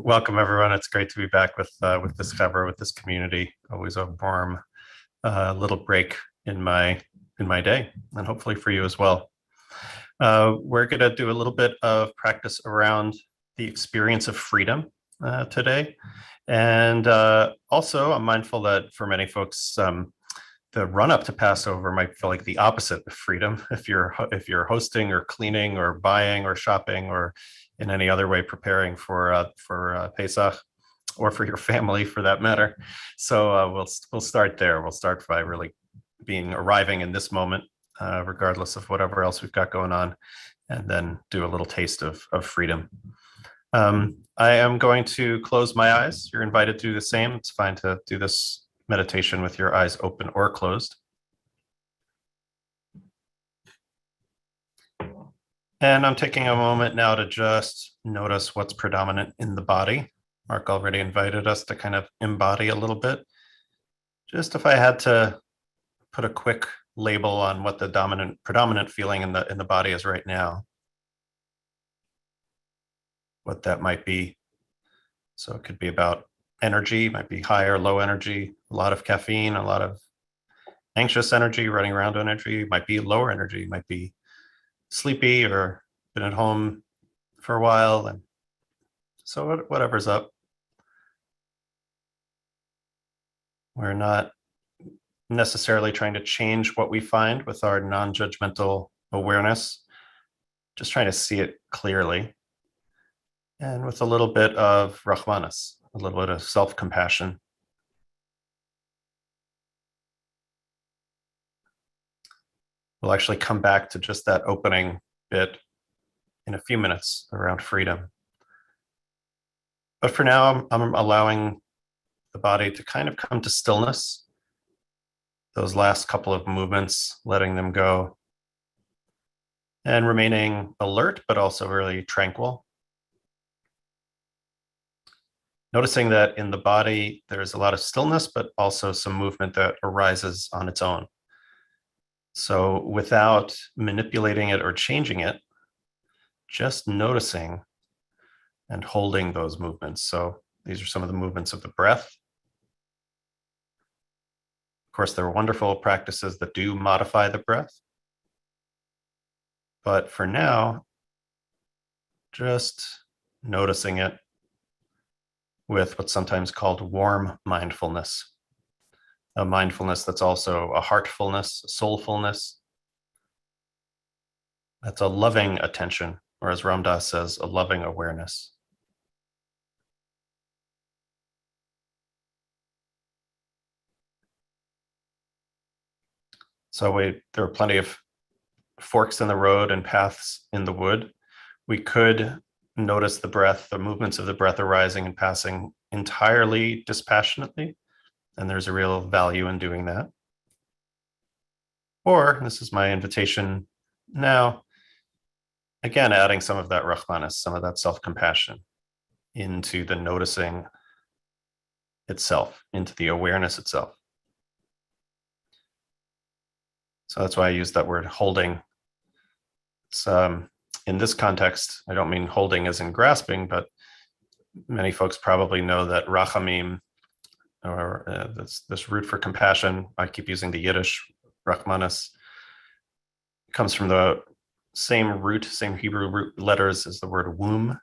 Welcome, everyone. It's great to be back with this cover, with this community. Always a warm little break in my day, and hopefully for you as well. We're going to do a little bit of practice around the experience of freedom today, and also I'm mindful that for many folks, the run up to Passover might feel like the opposite of freedom. If you're hosting or cleaning or buying or shopping or in any other way preparing for Pesach, or for your family for that matter. So we'll start there. We'll start by really arriving in this moment, regardless of whatever else we've got going on, and then do a little taste of freedom. I am going to close my eyes. You're invited to do the same. It's fine to do this meditation with your eyes open or closed. And I'm taking a moment now to just notice what's predominant in the body. Mark already invited us to kind of embody a little bit. Just if I had to put a quick label on what the predominant feeling in the body is right now, what that might be. So it could be about energy, might be high or low energy, a lot of caffeine, a lot of anxious energy, running around energy, might be lower energy, might be sleepy or been at home for a while. And so whatever's up. We're not necessarily trying to change what we find with our non-judgmental awareness, just trying to see it clearly. And with a little bit of Rahmanas, a little bit of self-compassion. We'll actually come back to just that opening bit in a few minutes around freedom. But for now, I'm allowing the body to kind of come to stillness. Those last couple of movements, letting them go. And remaining alert, but also really tranquil. Noticing that in the body, there's a lot of stillness, but also some movement that arises on its own. So without manipulating it or changing it, just noticing and holding those movements. So these are some of the movements of the breath. Of course, there are wonderful practices that do modify the breath. But for now, just noticing it with what's sometimes called warm mindfulness. A mindfulness that's also a heartfulness, a soulfulness. That's a loving attention, or as Ram Dass says, a loving awareness. So there are plenty of forks in the road and paths in the wood. We could notice the breath, the movements of the breath arising and passing entirely dispassionately. And there's a real value in doing that. Or, this is my invitation now, again, adding some of that Rahmanas, some of that self-compassion into the noticing itself, into the awareness itself. So that's why I use that word holding. It's, in this context, I don't mean holding as in grasping, but many folks probably know that rachamim, or this root for compassion, I keep using the Yiddish, Rahmanas, comes from the same root, same Hebrew root letters as the word womb.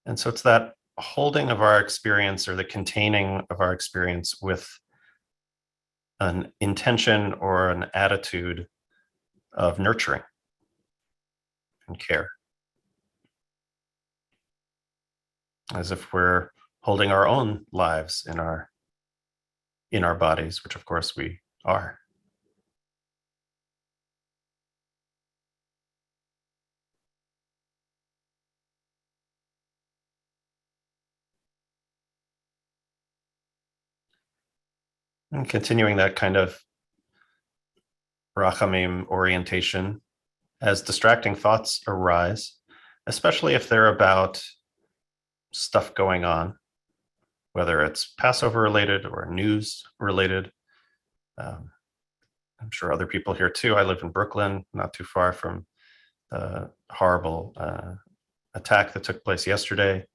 And so it's that holding of our experience, or the containing of our experience, with an intention or an attitude of nurturing and care. As if we're holding our own lives in our bodies, which of course we are. And continuing that kind of rachamim orientation as distracting thoughts arise, especially if they're about stuff going on, whether it's Passover related or news related. I'm sure other people here too. I live in Brooklyn, not too far from the horrible attack that took place yesterday.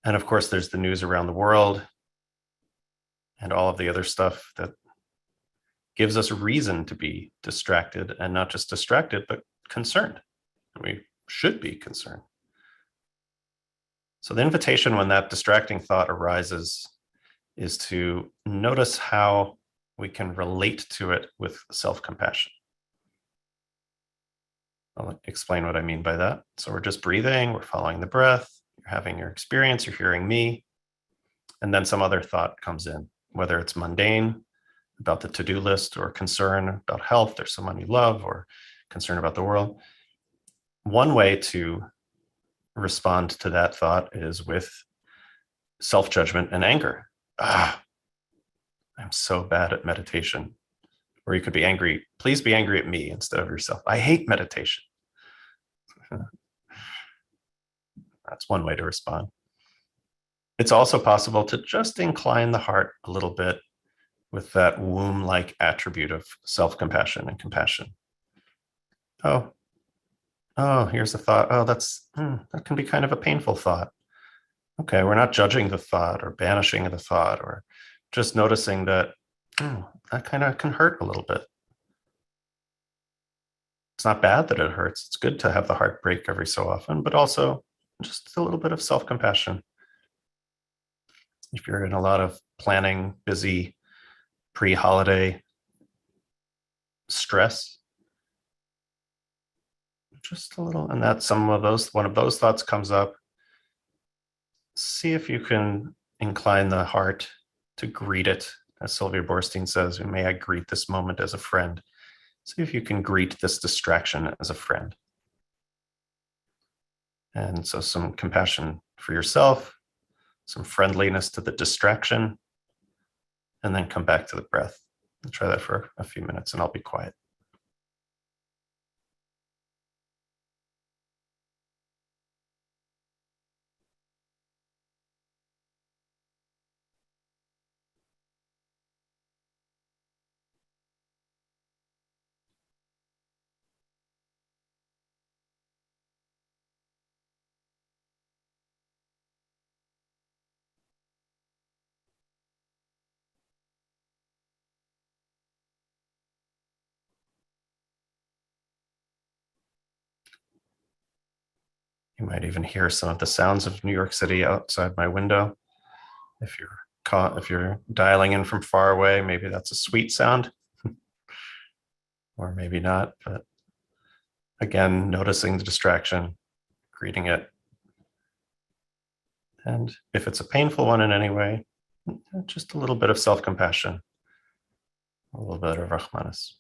And of course, there's the news around the world and all of the other stuff that gives us reason to be distracted, and not just distracted, but concerned. We should be concerned. So the invitation when that distracting thought arises is to notice how we can relate to it with self-compassion. I'll explain what I mean by that. So we're just breathing, we're following the breath, you're having your experience, you're hearing me, and then some other thought comes in, whether it's mundane, about the to-do list, or concern about health or someone you love, or concern about the world. One way to respond to that thought is with self-judgment and anger. I'm so bad at meditation. Or you could be angry. Please be angry at me instead of yourself. I hate meditation. That's one way to respond. It's also possible to just incline the heart a little bit with that womb-like attribute of self-compassion and compassion. Oh, here's a thought. Oh, that can be kind of a painful thought. Okay, we're not judging the thought or banishing the thought, or just noticing that that kind of can hurt a little bit. It's not bad that it hurts. It's good to have the heart break every so often, but also just a little bit of self-compassion. If you're in a lot of planning, busy, pre-holiday stress, just a little, and that one of those thoughts comes up, see if you can incline the heart to greet it. As Sylvia Boorstein says, may I greet this moment as a friend. See if you can greet this distraction as a friend. And so some compassion for yourself, some friendliness to the distraction, and then come back to the breath. I'll try that for a few minutes and I'll be quiet. You might even hear some of the sounds of New York City outside my window. If you're dialing in from far away, maybe that's a sweet sound, or maybe not. But again, noticing the distraction, greeting it. And if it's a painful one in any way, just a little bit of self-compassion, a little bit of Rahmanas.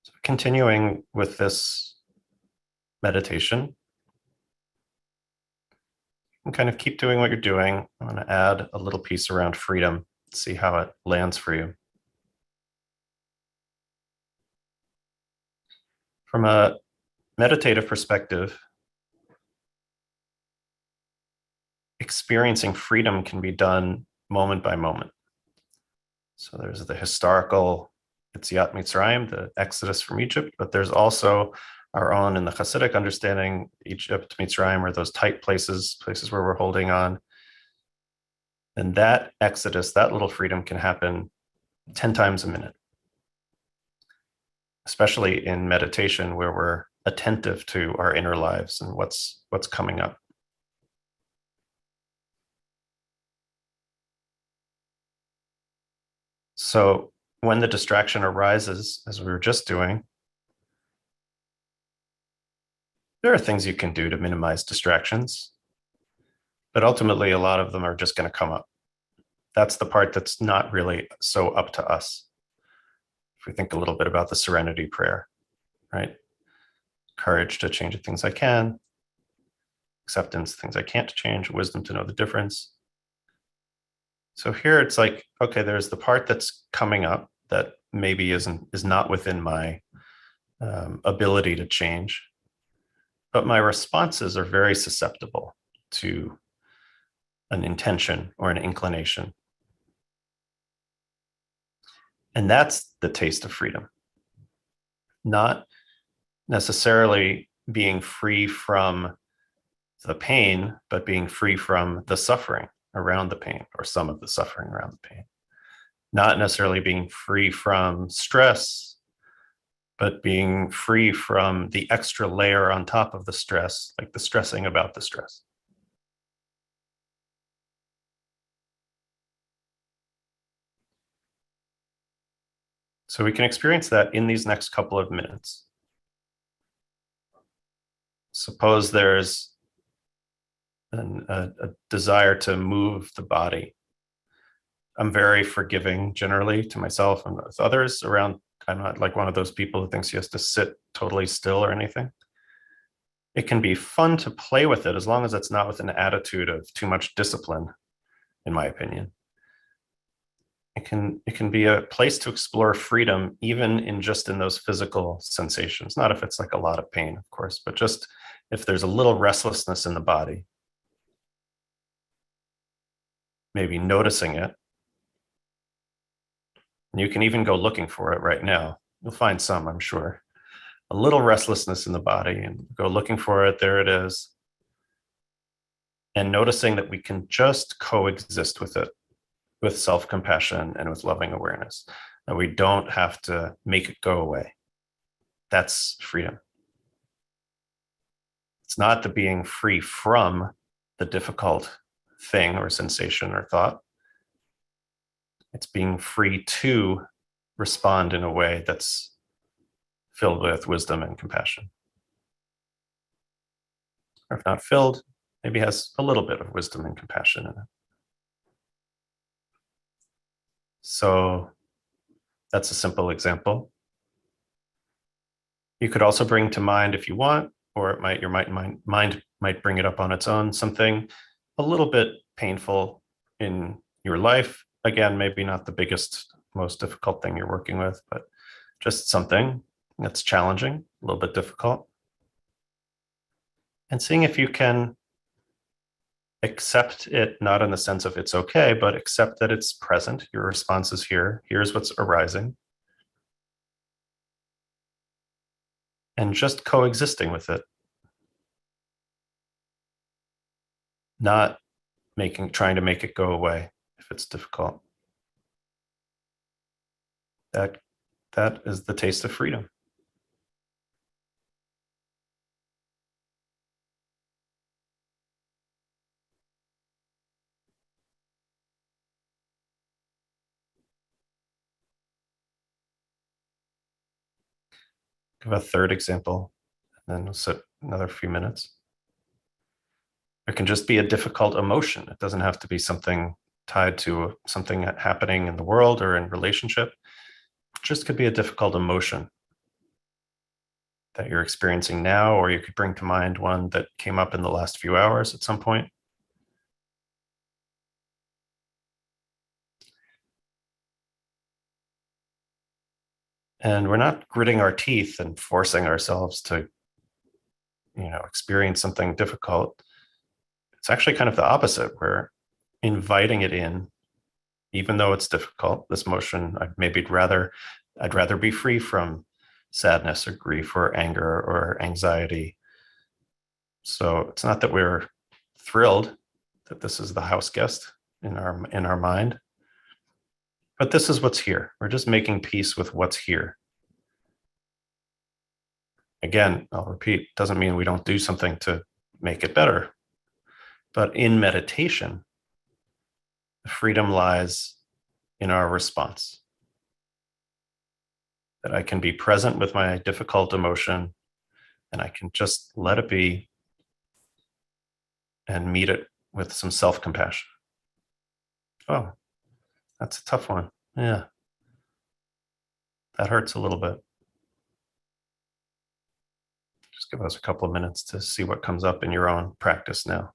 So continuing with this meditation, and kind of keep doing what you're doing. I'm going to add a little piece around freedom, see how it lands for you. From a meditative perspective, experiencing freedom can be done moment by moment. So there's the historical Yetziat Mitzrayim, the exodus from Egypt, but there's also our own, in the Hasidic understanding, Egypt, Mitzrayim are those tight places where we're holding on. And that exodus, that little freedom can happen 10 times a minute, especially in meditation where we're attentive to our inner lives and what's coming up. So when the distraction arises, as we were just doing, there are things you can do to minimize distractions, but ultimately a lot of them are just going to come up. That's the part that's not really so up to us. If we think a little bit about the serenity prayer, right? Courage to change the things I can, acceptance, things I can't change, wisdom to know the difference. So here it's like, okay, there's the part that's coming up that maybe is not within my ability to change, but my responses are very susceptible to an intention or an inclination. And that's the taste of freedom. Not necessarily being free from the pain, but being free from the suffering around the pain, or some of the suffering around the pain. Not necessarily being free from stress, but being free from the extra layer on top of the stress, like the stressing about the stress. So we can experience that in these next couple of minutes. Suppose there's a desire to move the body. I'm very forgiving generally to myself and with others around. I'm not like one of those people who thinks he has to sit totally still or anything. It can be fun to play with it as long as it's not with an attitude of too much discipline, in my opinion. It can be a place to explore freedom, even in those physical sensations. Not if it's like a lot of pain, of course, but just if there's a little restlessness in the body, maybe noticing it. And you can even go looking for it right now. You'll find some, I'm sure. A little restlessness in the body, and go looking for it. There it is. And noticing that we can just coexist with it, with self-compassion and with loving awareness. That we don't have to make it go away. That's freedom. It's not the being free from the difficult thing or sensation or thought. It's being free to respond in a way that's filled with wisdom and compassion. Or if not filled, maybe has a little bit of wisdom and compassion in it. So that's a simple example. You could also bring to mind, if you want, or your mind might bring it up on its own, something a little bit painful in your life. Again, maybe not the biggest, most difficult thing you're working with, but just something that's challenging, a little bit difficult. And seeing if you can accept it, not in the sense of it's okay, but accept that it's present. Your response is here. Here's what's arising. And just coexisting with it. Not trying to make it go away if it's difficult. That is the taste of freedom. Give a third example, and then we'll sit another few minutes. It can just be a difficult emotion. It doesn't have to be something tied to something happening in the world or in relationship. It just could be a difficult emotion that you're experiencing now, or you could bring to mind one that came up in the last few hours at some point. And we're not gritting our teeth and forcing ourselves to, experience something difficult. It's actually kind of the opposite. We're inviting it in, even though it's difficult. This motion, I'd rather be free from sadness or grief or anger or anxiety. So it's not that we're thrilled that this is the house guest in our mind, but this is what's here. We're just making peace with what's here. Again, I'll repeat, doesn't mean we don't do something to make it better. But in meditation, the freedom lies in our response. That I can be present with my difficult emotion and I can just let it be and meet it with some self-compassion. Oh, that's a tough one. Yeah, that hurts a little bit. Just give us a couple of minutes to see what comes up in your own practice now.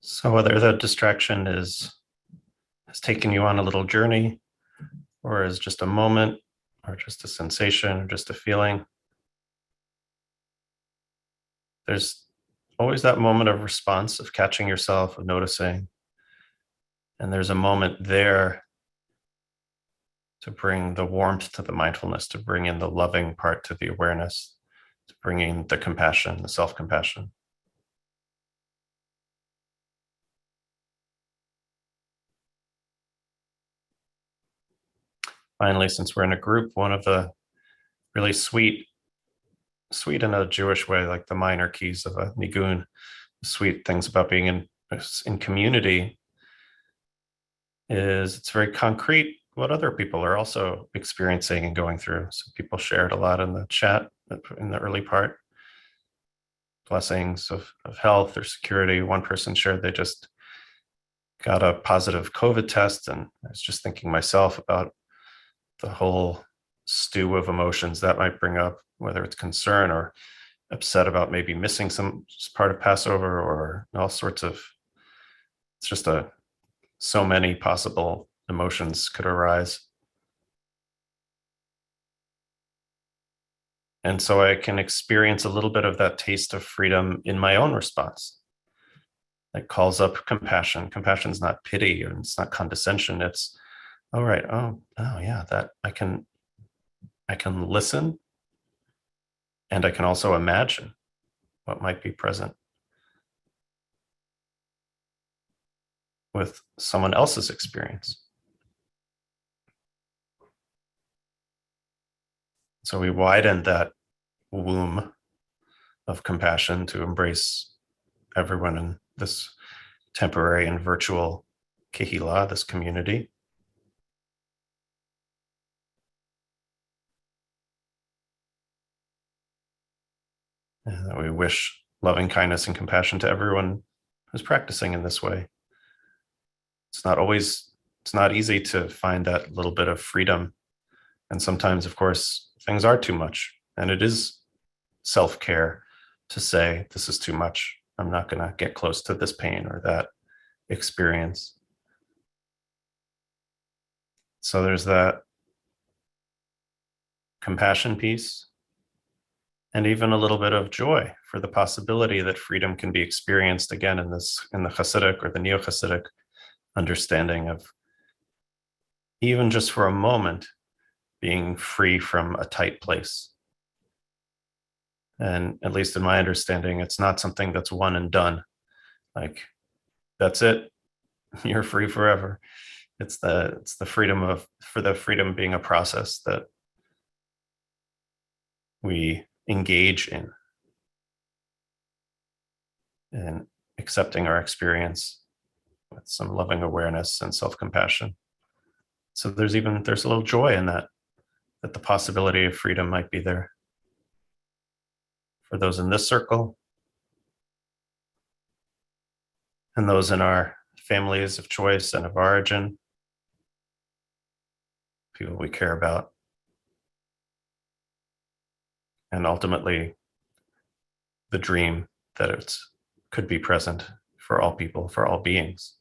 So whether the distraction has taken you on a little journey, or is just a moment, or just a sensation, or just a feeling, there's always that moment of response, of catching yourself, of noticing. And there's a moment there to bring the warmth to the mindfulness, to bring in the loving part to the awareness, to bring in the compassion, the self-compassion. Finally, since we're in a group, one of the really sweet in a Jewish way, like the minor keys of a nigun, sweet things about being in community is it's very concrete what other people are also experiencing and going through. So people shared a lot in the chat in the early part, blessings of health or security. One person shared they just got a positive COVID test, and I was just thinking myself about the whole stew of emotions that might bring up, whether it's concern or upset about maybe missing some part of Passover, or all sorts of, it's just so many possible emotions could arise. And so I can experience a little bit of that taste of freedom in my own response. It calls up compassion. Compassion is not pity, and it's not condescension. It's, all right, oh yeah, that I can listen, and I can also imagine what might be present with someone else's experience. So we widen that womb of compassion to embrace everyone in this temporary and virtual kehillah, this community. And that we wish loving kindness and compassion to everyone who's practicing in this way. It's not easy to find that little bit of freedom. And sometimes, of course, things are too much. And it is self-care to say, this is too much. I'm not going to get close to this pain or that experience. So there's that compassion piece, and even a little bit of joy for the possibility that freedom can be experienced again in the Hasidic or the Neo-Hasidic understanding of, even just for a moment, being free from a tight place. And at least in my understanding, it's not something that's one and done. Like, that's it. You're free forever. It's the freedom for the freedom being a process that we engage in and accepting our experience with some loving awareness and self-compassion. So there's a little joy in that the possibility of freedom might be there for those in this circle and those in our families of choice and of origin, people we care about, and ultimately the dream that it could be present for all people, for all beings.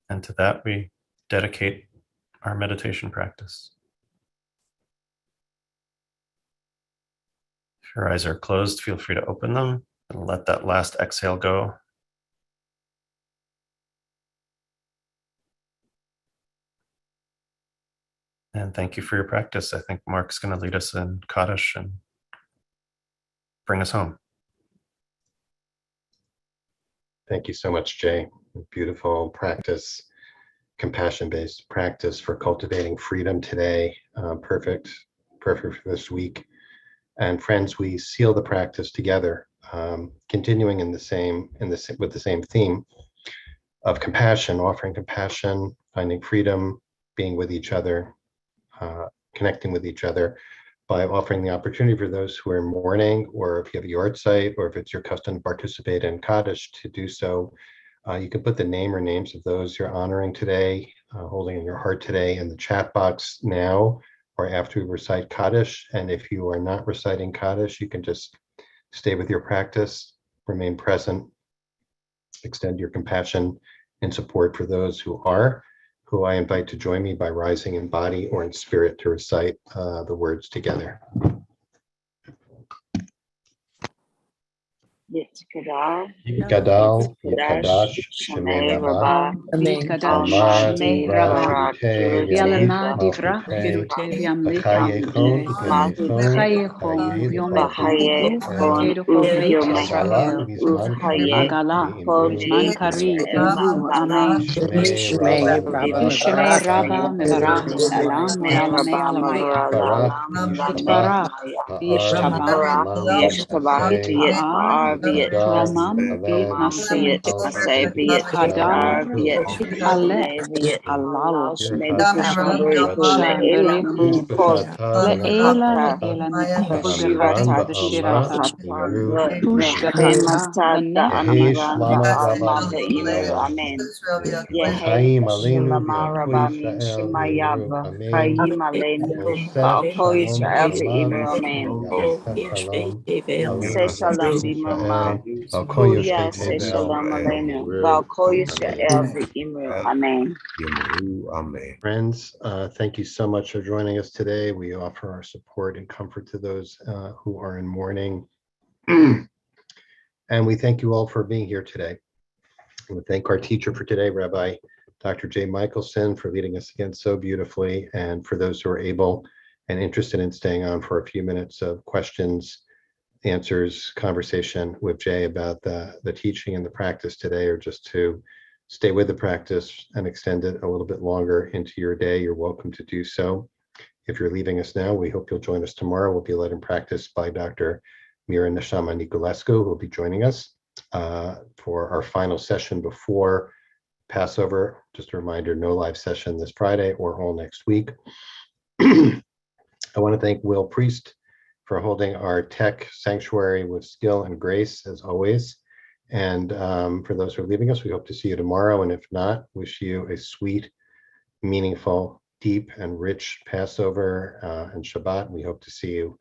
And to that, we dedicate our meditation practice. If your eyes are closed, feel free to open them and let that last exhale go. And thank you for your practice. I think Mark's going to lead us in Kaddish and bring us home. Thank you so much, Jay. Beautiful practice, compassion-based practice for cultivating freedom today. Perfect for this week. And friends, we seal the practice together, continuing with the same theme of compassion, offering compassion, finding freedom, being with each other, connecting with each other, by offering the opportunity for those who are mourning, or if you have a yard site, or if it's your custom to participate in Kaddish, to do so. You can put the name or names of those you're honoring today, holding in your heart today, in the chat box now or after we recite Kaddish. And if you are not reciting Kaddish, you can just stay with your practice, remain present, extend your compassion and support for those who I invite to join me by rising in body or in spirit to recite the words together. Gadal, Yikadash, Shemei Rabbi, Alma Divra, Pirute, Yamid, Malchute, Achayechon, Gemechon, Chayedchon, Kabbalah, Mizman Kari, Zman Kari, Imru, Amen. Shemei Rabba, Mevarach, Salam, Me'alame, Alame, Itbarach, V'yishtabach, V'yitpa'ar, V'yitramam, V'yitnaseh, V'yitkadar, V'yitaleh, V'yitalal, Berichu, Le'ela, Le'ela, Mikoshirata, V'shirata, Tushkatata, V'ne'anamazan, Amen. Chaim Aleinu v'Yakoi Yisrael v'Yuru Amen. Ba'al Yisrael v'Imru Amen. Say shalom b'Imru. Huya say shalom aleinu. Ba'al Yisrael v'Imru Amen. Friends, thank you so much for joining us today. We offer our support and comfort to those who are in mourning. And we thank you all for being here today. And we thank our teacher for today, Rabbi Dr. J. Michaelson, for leading us again so beautifully, and for those who are able and interested in staying on for a few minutes of questions, answers, conversation with Jay about the teaching and the practice today, or just to stay with the practice and extend it a little bit longer into your day, you're welcome to do so. If you're leaving us now, we hope you'll join us tomorrow. We'll be led in practice by Dr. Mira Neshama Niculescu, who will be joining us for our final session before Passover. Just a reminder, no live session this Friday or all next week. I want to thank Will Priest for holding our tech sanctuary with skill and grace, as always. And for those who are leaving us, we hope to see you tomorrow. And if not, wish you a sweet, meaningful, deep, and rich Passover and Shabbat. We hope to see you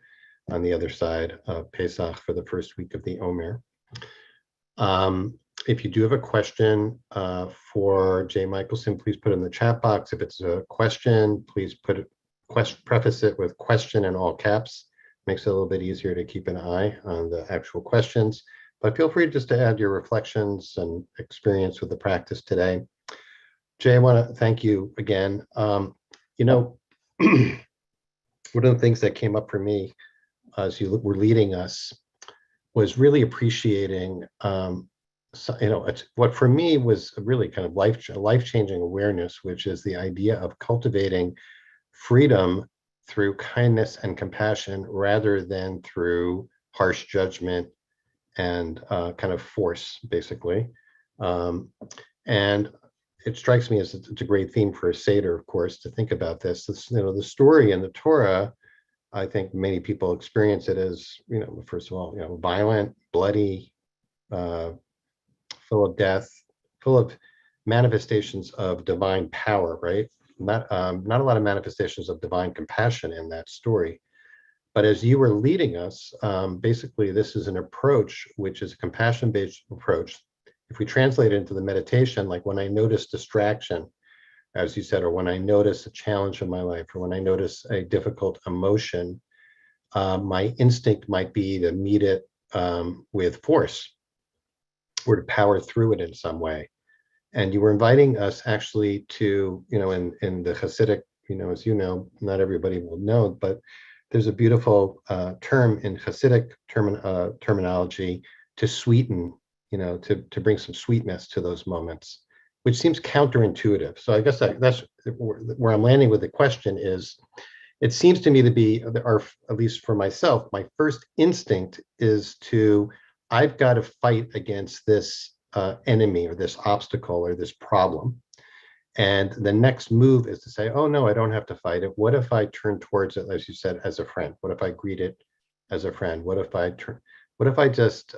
on the other side of Pesach for the first week of the Omer. If you do have a question for Jay Michaelson, please put it in the chat box. If it's a question, please preface it with question in all caps. Makes it a little bit easier to keep an eye on the actual questions. but feel free just to add your reflections and experience with the practice today. Jay, I want to thank you again. You know, one of the things that came up for me as you were leading us was really appreciating, what for me was a really kind of life-changing awareness, which is the idea of cultivating freedom through kindness and compassion rather than through harsh judgment and kind of force, basically. And it strikes me as it's a great theme for a Seder, of course, to think about this. The story in the Torah, I think many people experience it as, first of all, violent, bloody, full of death, full of manifestations of divine power, right? Not a lot of manifestations of divine compassion in that story. But as you were leading us, basically this is an approach, which is a compassion-based approach. If we translate it into the meditation, like when I notice distraction, as you said, or when I notice a challenge in my life, or when I notice a difficult emotion, my instinct might be to meet it with force or to power through it in some way. And you were inviting us actually to, in the Hasidic, as you know, not everybody will know, but there's a beautiful term in Hasidic terminology to sweeten, to bring some sweetness to those moments, which seems counterintuitive. So I guess that's where I'm landing with the question is, it seems to me to be, or at least for myself, my first instinct is I've got to fight against this enemy or this obstacle or this problem. And the next move is to say, oh, no, I don't have to fight it. What if I turn towards it, as you said, as a friend? What if I greet it as a friend? What if I just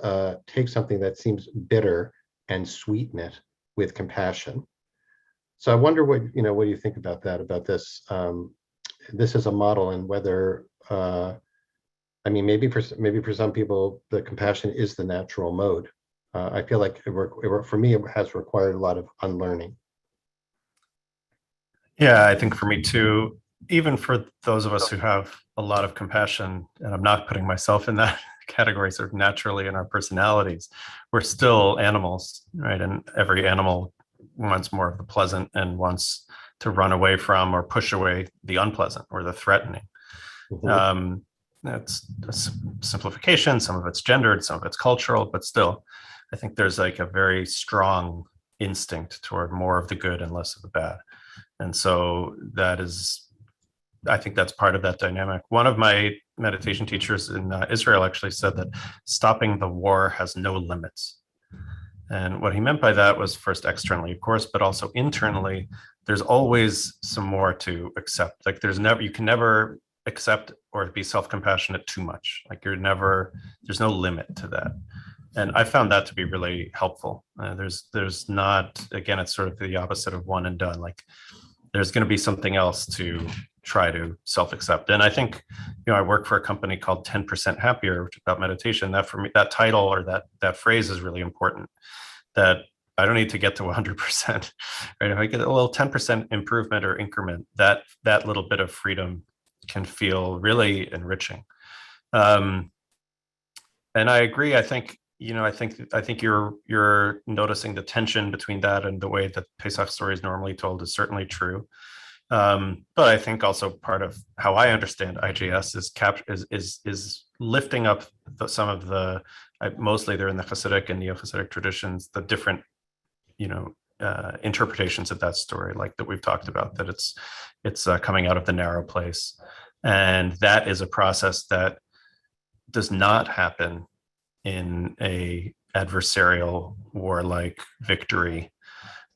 take something that seems bitter and sweeten it with compassion? So I wonder what you think about that, about this. This is a model, and whether, maybe for some people, the compassion is the natural mode. I feel like for me, it has required a lot of unlearning. Yeah, I think for me too, even for those of us who have a lot of compassion, and I'm not putting myself in that category sort of naturally in our personalities, we're still animals, right? And every animal wants more of the pleasant and wants to run away from or push away the unpleasant or the threatening. Mm-hmm. That's a simplification. Some of it's gendered, some of it's cultural, but still, I think there's like a very strong instinct toward more of the good and less of the bad. And so I think that's part of that dynamic. One of my meditation teachers in Israel actually said that stopping the war has no limits. And what he meant by that was first externally, of course, but also internally, there's always some more to accept. Like you can never accept or be self-compassionate too much. Like there's no limit to that. And I found that to be really helpful. There's not, again, it's sort of the opposite of one and done. Like there's going to be something else to try to self-accept. And I think, I work for a company called 10% Happier, which is about meditation. That for me, that title or that phrase is really important, that I don't need to get to 100%, right? If I get a little 10% improvement or increment, that little bit of freedom can feel really enriching. And I agree. I think you're noticing the tension between that and the way that Pesach story is normally told is certainly true. But I think also part of how I understand IJS is lifting up some of the, mostly they're in the Hasidic and Neo-Hasidic traditions, the different, interpretations of that story, like that we've talked about, that it's coming out of the narrow place. And that is a process that does not happen in a adversarial warlike victory,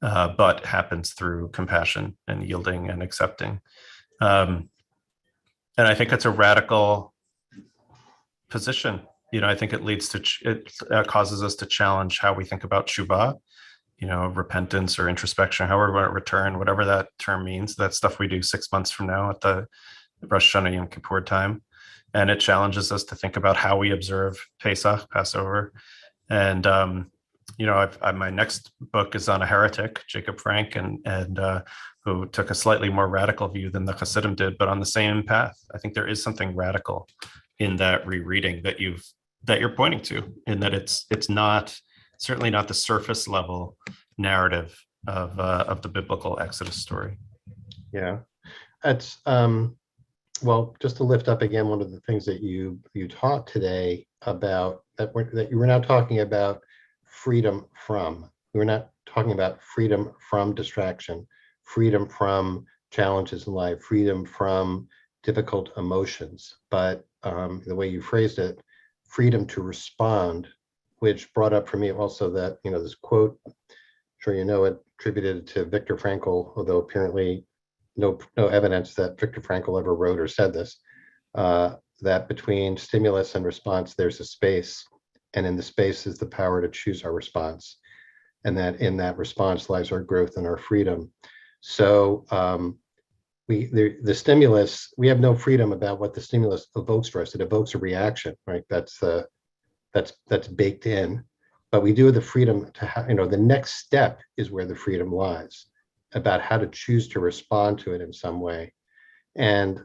but happens through compassion and yielding and accepting. And I think it's a radical position. I think it leads to, it causes us to challenge how we think about tshuva, repentance or introspection, however we want to return, whatever that term means. That's stuff we do 6 months from now at the Rosh Hashanah Yom Kippur time. And it challenges us to think about how we observe Pesach, Passover. And, my next book is on a heretic, Jacob Frank, and who took a slightly more radical view than the Hasidim did, but on the same path. I think there is something radical in that rereading, that that you're pointing to, in that it's not, certainly not the surface level narrative of the biblical Exodus story. Yeah, it's well, just to lift up again one of the things that you taught today about that you were now talking about freedom from. We were not talking about freedom from distraction, freedom from challenges in life, freedom from difficult emotions, but the way you phrased it, freedom to respond, which brought up for me also that, this quote, I'm sure you know it, attributed to Viktor Frankl, although apparently no evidence that Viktor Frankl ever wrote or said this, that between stimulus and response, there's a space, and in the space is the power to choose our response, and that in that response lies our growth and our freedom. So the stimulus, we have no freedom about what the stimulus evokes for us. It evokes a reaction, right? That's baked in, but we do have the freedom to have, the next step is where the freedom lies, about how to choose to respond to it in some way, and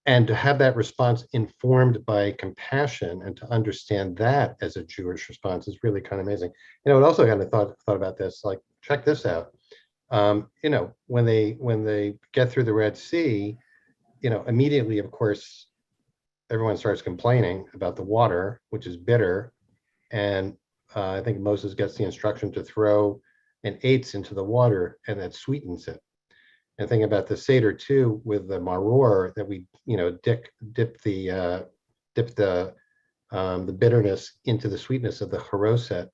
to have that response informed by compassion, and to understand that as a Jewish response is really kind of amazing. It also kind of thought about this, like, check this out. When they get through the Red Sea, immediately, of course, everyone starts complaining about the water, which is bitter. And I think Moses gets the instruction to throw an eighth into the water, and that sweetens it. And think about the Seder too, with the maror, that we, dip the bitterness into the sweetness of the charoset.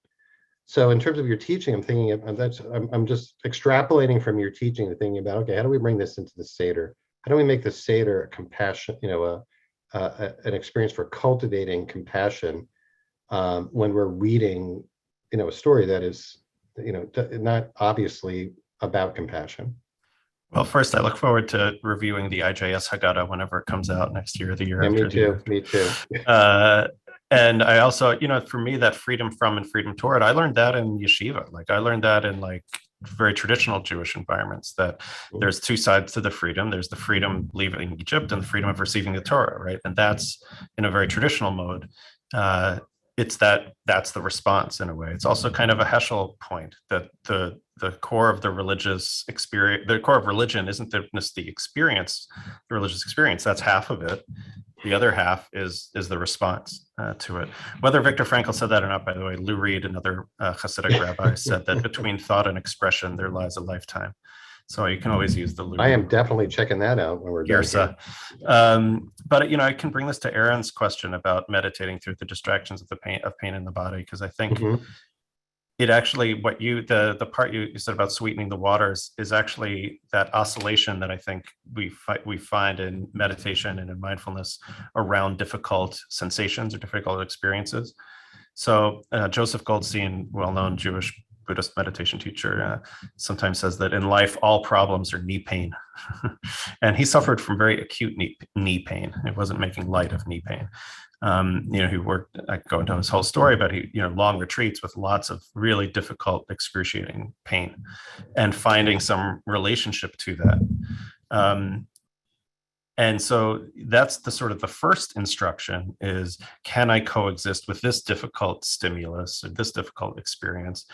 So in terms of your teaching, I'm thinking I'm just extrapolating from your teaching and thinking about, okay, how do we bring this into the Seder? How do we make the Seder a compassion, an experience for cultivating compassion when we're reading, a story that is, not obviously about compassion? Well, first, I look forward to reviewing the IJS Haggadah whenever it comes out next year, or the year after. Me too. And I also, for me, that freedom from and freedom toward, I learned that in yeshiva. Like, I learned that in very traditional Jewish environments, that there's two sides to the freedom. There's the freedom leaving Egypt and the freedom of receiving the Torah, right? And that's in a very traditional mode. That's the response in a way. It's also kind of a Heschel point, that the core of the religious experience, the core of religion isn't just the experience, the religious experience. That's half of it. The other half is the response to it. Whether Viktor Frankl said that or not, by the way, Lou Reed, another Hasidic rabbi, said that between thought and expression, there lies a lifetime. So you can always use the Lou. I am definitely checking that out when we're done. But I can bring this to Aaron's question about meditating through the distractions of pain in the body, because I think it actually, the part you said about sweetening the waters is actually that oscillation that I think we find in meditation and in mindfulness around difficult sensations or difficult experiences. So Joseph Goldstein, well-known Jewish Buddhist meditation teacher, sometimes says that in life, all problems are knee pain. And he suffered from very acute knee pain. It wasn't making light of knee pain. He worked, I could go into his whole story, but he, long retreats with lots of really difficult, excruciating pain, and finding some relationship to that. And so that's the sort of the first instruction is, can I coexist with this difficult stimulus or this difficult experience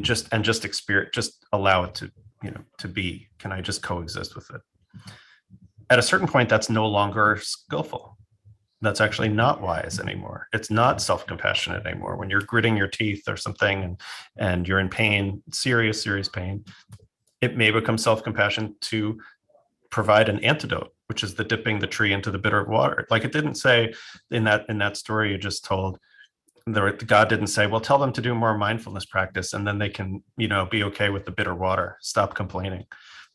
just allow it to be? Can I just coexist with it? At a certain point, that's no longer skillful. That's actually not wise anymore. It's not self-compassionate anymore. When you're gritting your teeth or something and you're in pain, serious pain, it may become self-compassion to provide an antidote, which is the dipping the tree into the bitter water. Like, it didn't say in that story you just told, God didn't say, well, tell them to do more mindfulness practice and then they can, be okay with the bitter water, stop complaining.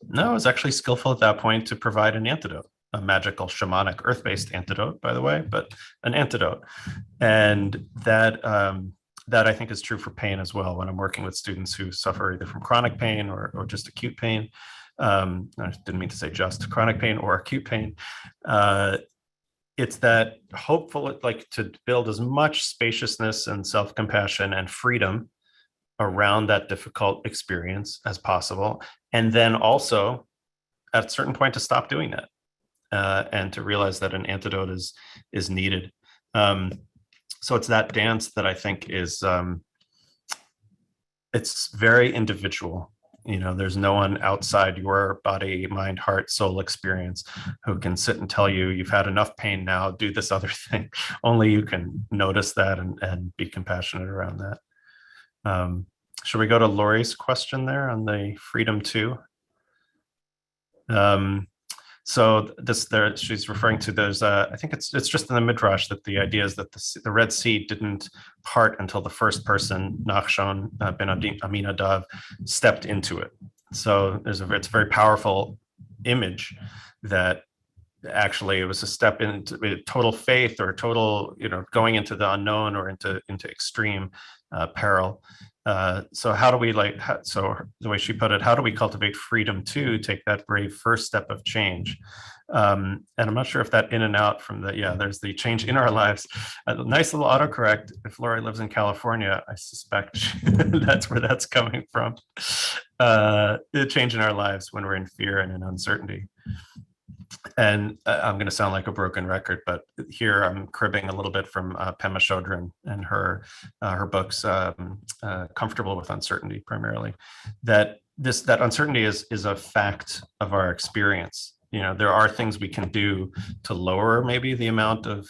No, it was actually skillful at that point to provide an antidote, a magical, shamanic, earth-based antidote, by the way, but an antidote. And that I think is true for pain as well. When I'm working with students who suffer either from chronic pain or just acute pain, I didn't mean to say just chronic pain or acute pain. It's that hopeful, like, to build as much spaciousness and self-compassion and freedom around that difficult experience as possible. And then also at a certain point to stop doing that and to realize that an antidote is needed. So it's that dance that I think is it's very individual. There's no one outside your body, mind, heart, soul experience who can sit and tell you you've had enough pain now, do this other thing. Only you can notice that and be compassionate around that. Should we go to Lori's question there on the freedom too? So she's referring to those. I think it's just in the midrash that the idea is that the Red Sea didn't part until the first person, Nachshon ben Aminadav, stepped into it. So it's a very powerful image that actually it was a step into total faith or total, going into the unknown or into extreme peril. So how do we so the way she put it, how do we cultivate freedom to take that brave first step of change? And I'm not sure if that in and out from there's the change in our lives. A nice little autocorrect. If Lori lives in California, I suspect that's where that's coming from. The change in our lives when we're in fear and in uncertainty. And I'm going to sound like a broken record, but here I'm cribbing a little bit from Pema Chodron and her books, Comfortable with Uncertainty, primarily. That uncertainty is a fact of our experience. There are things we can do to lower maybe the amount of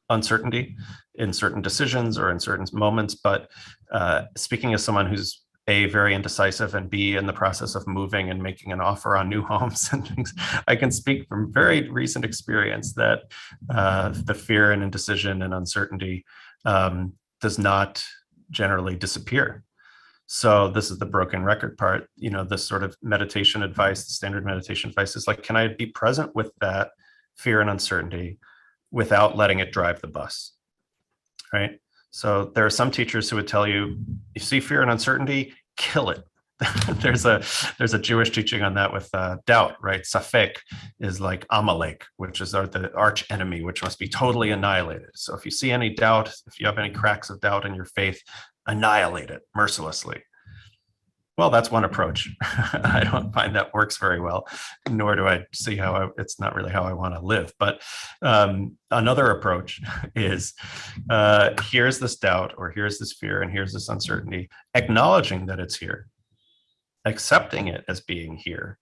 uncertainty in certain decisions or in certain moments. But speaking as someone who's A, very indecisive, and B, in the process of moving and making an offer on new homes and things, I can speak from very recent experience that the fear and indecision and uncertainty does not generally disappear. So this is the broken record part. This sort of meditation advice, the standard meditation advice is like, can I be present with that fear and uncertainty without letting it drive the bus, right? So there are some teachers who would tell you, you see fear and uncertainty, kill it. There's a Jewish teaching on that with doubt, right? Safek is like Amalek, which is the arch enemy, which must be totally annihilated. So if you see any doubt, if you have any cracks of doubt in your faith, annihilate it mercilessly. Well, that's one approach. I don't find that works very well, nor do I see it's not really how I want to live. But another approach is here's this doubt, or here's this fear, and here's this uncertainty, acknowledging that it's here, accepting it as being here,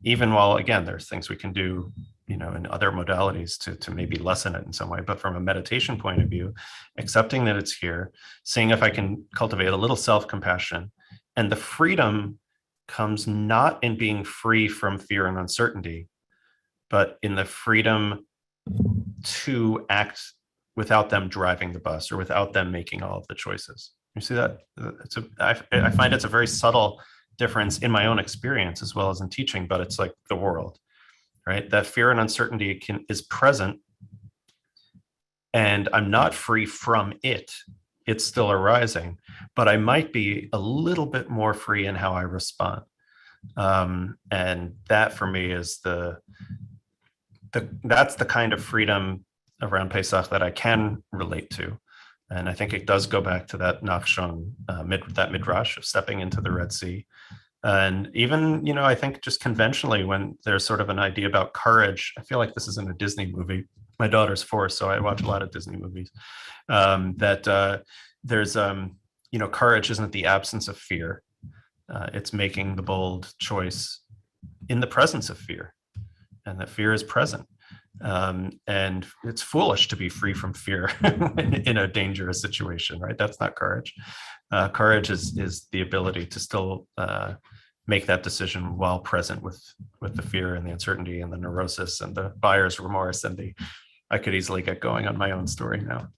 even while, again, there's things we can do, in other modalities to maybe lessen it in some way. But from a meditation point of view, accepting that it's here, seeing if I can cultivate a little self-compassion. And the freedom comes not in being free from fear and uncertainty, but in the freedom to act without them driving the bus or without them making all of the choices. You see that? I find it's a very subtle difference in my own experience as well as in teaching, but it's like the world, right? That fear and uncertainty is present, and I'm not free from it. It's still arising, but I might be a little bit more free in how I respond. And that for me is that's the kind of freedom around Pesach that I can relate to. And I think it does go back to that Nachshon, that midrash of stepping into the Red Sea. And even, I think just conventionally, when there's sort of an idea about courage, I feel like this is in a Disney movie. My daughter's 4, so I watch a lot of Disney movies. There's courage isn't the absence of fear. It's making the bold choice in the presence of fear, and that fear is present. And it's foolish to be free from fear in a dangerous situation, right? That's not courage. Courage is the ability to still make that decision while present with the fear and the uncertainty and the neurosis and the buyer's remorse and I could easily get going on my own story now.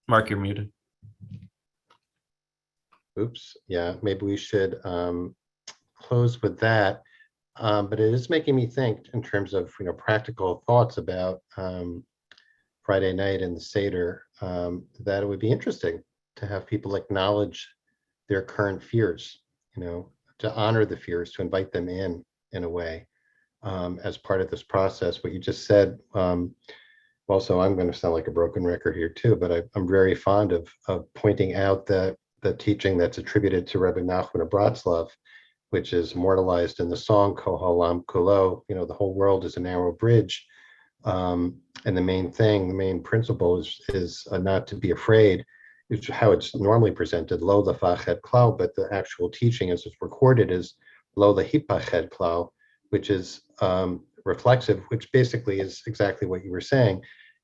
Mark, you're muted. Oops. Yeah, maybe we should close with that. But it is making me think in terms of practical thoughts about Friday night and the Seder, that it would be interesting to have people acknowledge their current fears, to honor the fears, to invite them in a way as part of this process. What you just said, also, I'm going to sound like a broken record here too, but I'm very fond of pointing out that the teaching that's attributed to Rebbe Nachman of Bratslav, which is immortalized in the song Kol Haolam Kulo, the whole world is a narrow bridge. And the main principle is not to be afraid. It's how it's normally presented, lo lefached klal, but the actual teaching as it's recorded is lo lehipached klal, which is reflexive, which basically is exactly what you were saying.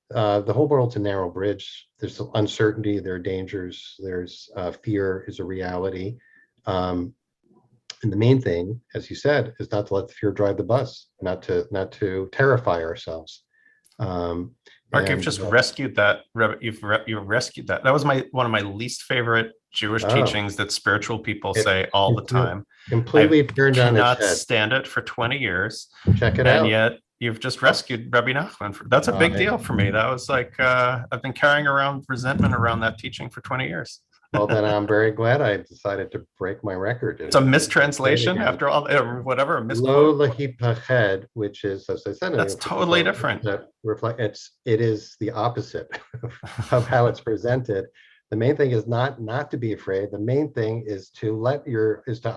The whole world's a narrow bridge. There's uncertainty, there are dangers, there's fear is a reality. And the main thing, as you said, is not to let the fear drive the bus, not to terrify ourselves. Mark, you've just rescued that. You've rescued that. That was one of my least favorite Jewish teachings that spiritual people say all the time. Completely turned on its head. Cannot stand it for 20 years. Check it out. And yet you've just rescued Rabbi Nachman. That's a big deal for me. That was like, I've been carrying around resentment around that teaching for 20 years. Well, then I'm very glad I decided to break my record. It's a mistranslation after all, whatever, a misquote. Lo lahipached, which is, as I said, that's totally different. It is the opposite of how it's presented. The main thing is not to be afraid. The main thing is to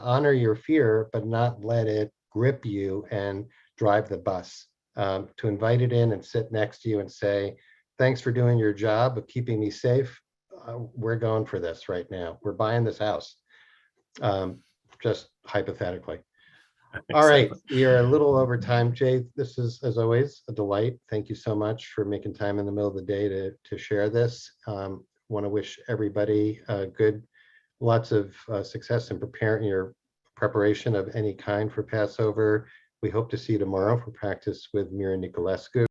honor your fear, but not let it grip you and drive the bus. To invite it in and sit next to you and say, thanks for doing your job of keeping me safe. We're going for this right now. We're buying this house, just hypothetically. All right, we are a little over time. Jay, this is, as always, a delight. Thank you so much for making time in the middle of the day to share this. Want to wish everybody lots of success in preparing your preparation of any kind for Passover. We hope to see you tomorrow for practice with Mira Nicolescu.